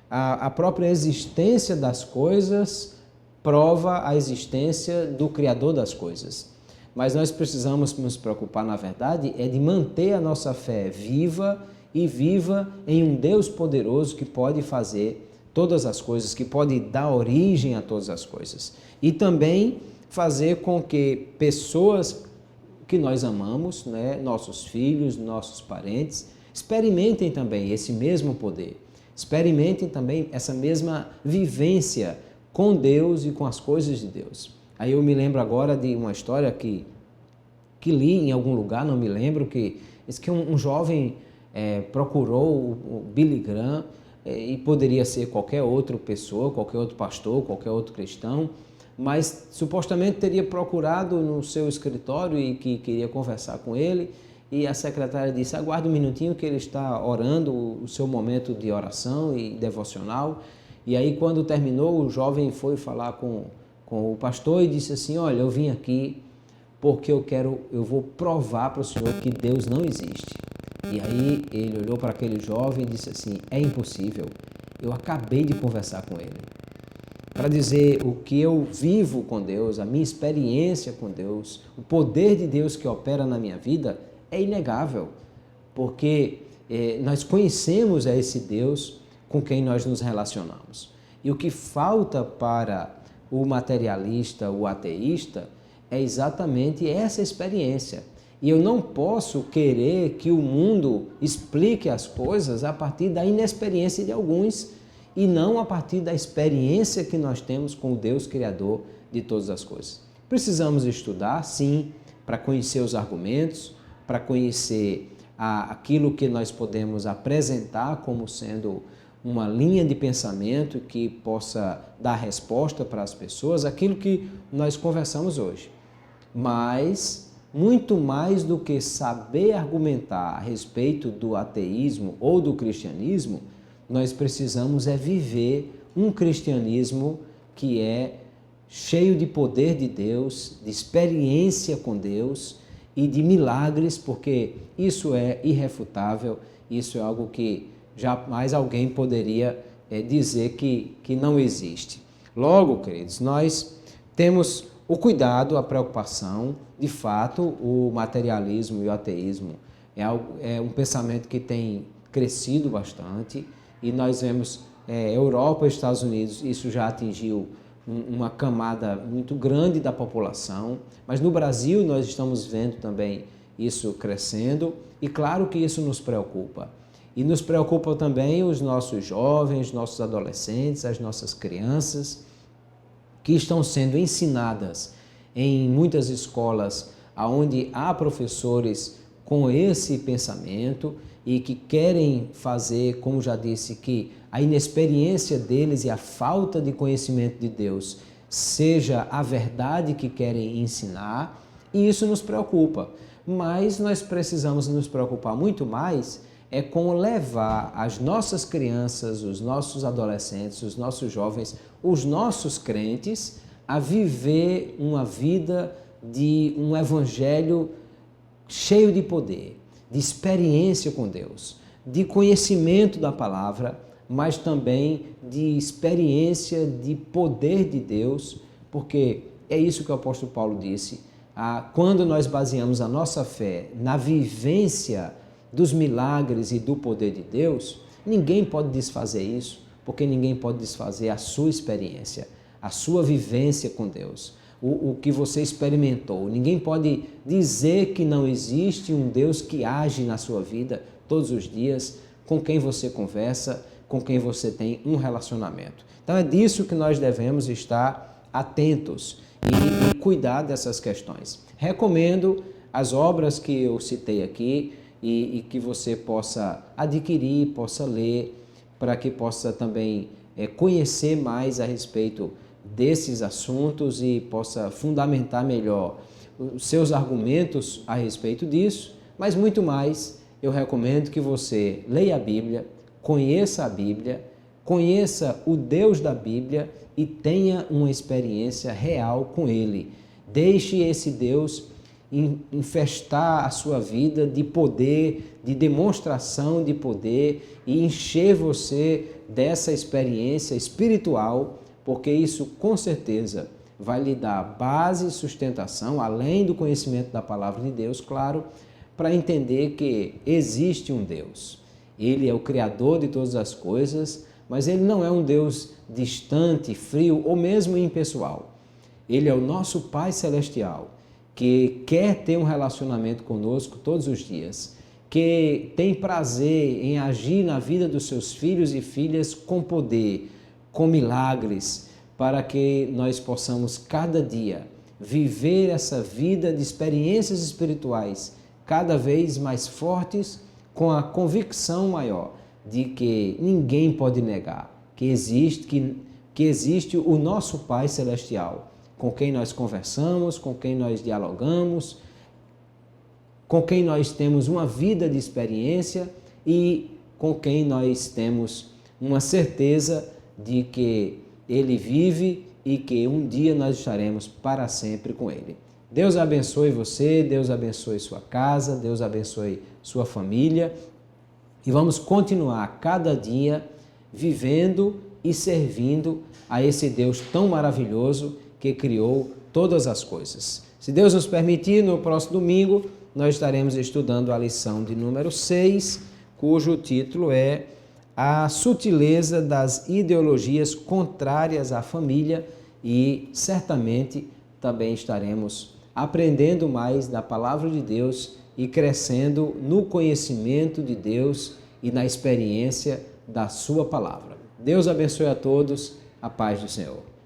A própria existência das coisas prova a existência do Criador das coisas. Mas nós precisamos nos preocupar, na verdade, de manter a nossa fé viva e viva em um Deus poderoso que pode fazer todas as coisas, que pode dar origem a todas as coisas. E também fazer com que pessoas que nós amamos, nossos filhos, nossos parentes, experimentem também esse mesmo poder. Experimentem também essa mesma vivência com Deus e com as coisas de Deus. Aí eu me lembro agora de uma história que li em algum lugar, não me lembro, que um jovem procurou o Billy Graham, e poderia ser qualquer outra pessoa, qualquer outro pastor, qualquer outro cristão, mas supostamente teria procurado no seu escritório e que queria conversar com ele, e a secretária disse: aguarde um minutinho que ele está orando, o seu momento de oração e devocional. E aí, quando terminou, o jovem foi falar com o pastor e disse assim: olha, eu vim aqui porque eu vou provar para o senhor que Deus não existe. E aí ele olhou para aquele jovem e disse assim: é impossível, eu acabei de conversar com ele para dizer o que eu vivo com Deus, a minha experiência com Deus, o poder de Deus que opera na minha vida é inegável, porque nós conhecemos esse Deus com quem nós nos relacionamos. E o que falta para o materialista, o ateísta, é exatamente essa experiência. E eu não posso querer que o mundo explique as coisas a partir da inexperiência de alguns e não a partir da experiência que nós temos com o Deus Criador de todas as coisas. Precisamos estudar, sim, para conhecer os argumentos, para conhecer aquilo que nós podemos apresentar como sendo uma linha de pensamento que possa dar resposta para as pessoas, aquilo que nós conversamos hoje. Mas, muito mais do que saber argumentar a respeito do ateísmo ou do cristianismo, nós precisamos viver um cristianismo que é cheio de poder de Deus, de experiência com Deus e de milagres, porque isso é irrefutável, isso é algo que jamais alguém poderia dizer que não existe. Logo, queridos, nós temos o cuidado, a preocupação, de fato, o materialismo e o ateísmo é um pensamento que tem crescido bastante e nós vemos Europa e Estados Unidos, isso já atingiu uma camada muito grande da população, mas no Brasil nós estamos vendo também isso crescendo e claro que isso nos preocupa. E nos preocupa também os nossos jovens, nossos adolescentes, as nossas crianças, que estão sendo ensinadas em muitas escolas onde há professores com esse pensamento e que querem fazer, como já disse, que a inexperiência deles e a falta de conhecimento de Deus seja a verdade que querem ensinar, e isso nos preocupa. Mas nós precisamos nos preocupar muito mais com levar as nossas crianças, os nossos adolescentes, os nossos jovens, os nossos crentes a viver uma vida de um evangelho cheio de poder, de experiência com Deus, de conhecimento da palavra, mas também de experiência de poder de Deus, porque é isso que o apóstolo Paulo disse, quando nós baseamos a nossa fé na vivência dos milagres e do poder de Deus, ninguém pode desfazer isso, porque ninguém pode desfazer a sua experiência, a sua vivência com Deus, o que você experimentou. Ninguém pode dizer que não existe um Deus que age na sua vida todos os dias, com quem você conversa, com quem você tem um relacionamento. Então é disso que nós devemos estar atentos e cuidar dessas questões. Recomendo as obras que eu citei aqui e que você possa adquirir, possa ler, para que possa também conhecer mais a respeito desses assuntos e possa fundamentar melhor os seus argumentos a respeito disso, mas muito mais, eu recomendo que você leia a Bíblia, conheça o Deus da Bíblia e tenha uma experiência real com Ele. Deixe esse Deus infestar a sua vida de poder, de demonstração de poder e encher você dessa experiência espiritual, porque isso com certeza vai lhe dar base e sustentação, além do conhecimento da palavra de Deus, claro, para entender que existe um Deus. Ele é o Criador de todas as coisas, mas Ele não é um Deus distante, frio ou mesmo impessoal. Ele é o nosso Pai Celestial, que quer ter um relacionamento conosco todos os dias, que tem prazer em agir na vida dos seus filhos e filhas com poder, com milagres, para que nós possamos cada dia viver essa vida de experiências espirituais cada vez mais fortes, com a convicção maior de que ninguém pode negar que existe o nosso Pai Celestial, com quem nós conversamos, com quem nós dialogamos, com quem nós temos uma vida de experiência e com quem nós temos uma certeza de que Ele vive e que um dia nós estaremos para sempre com Ele. Deus abençoe você, Deus abençoe sua casa, Deus abençoe sua família e vamos continuar cada dia vivendo e servindo a esse Deus tão maravilhoso que criou todas as coisas. Se Deus nos permitir, no próximo domingo nós estaremos estudando a lição de número 6, cujo título é A Sutileza das Ideologias Contrárias à Família, e certamente também estaremos aprendendo mais da palavra de Deus e crescendo no conhecimento de Deus e na experiência da sua palavra. Deus abençoe a todos, a paz do Senhor.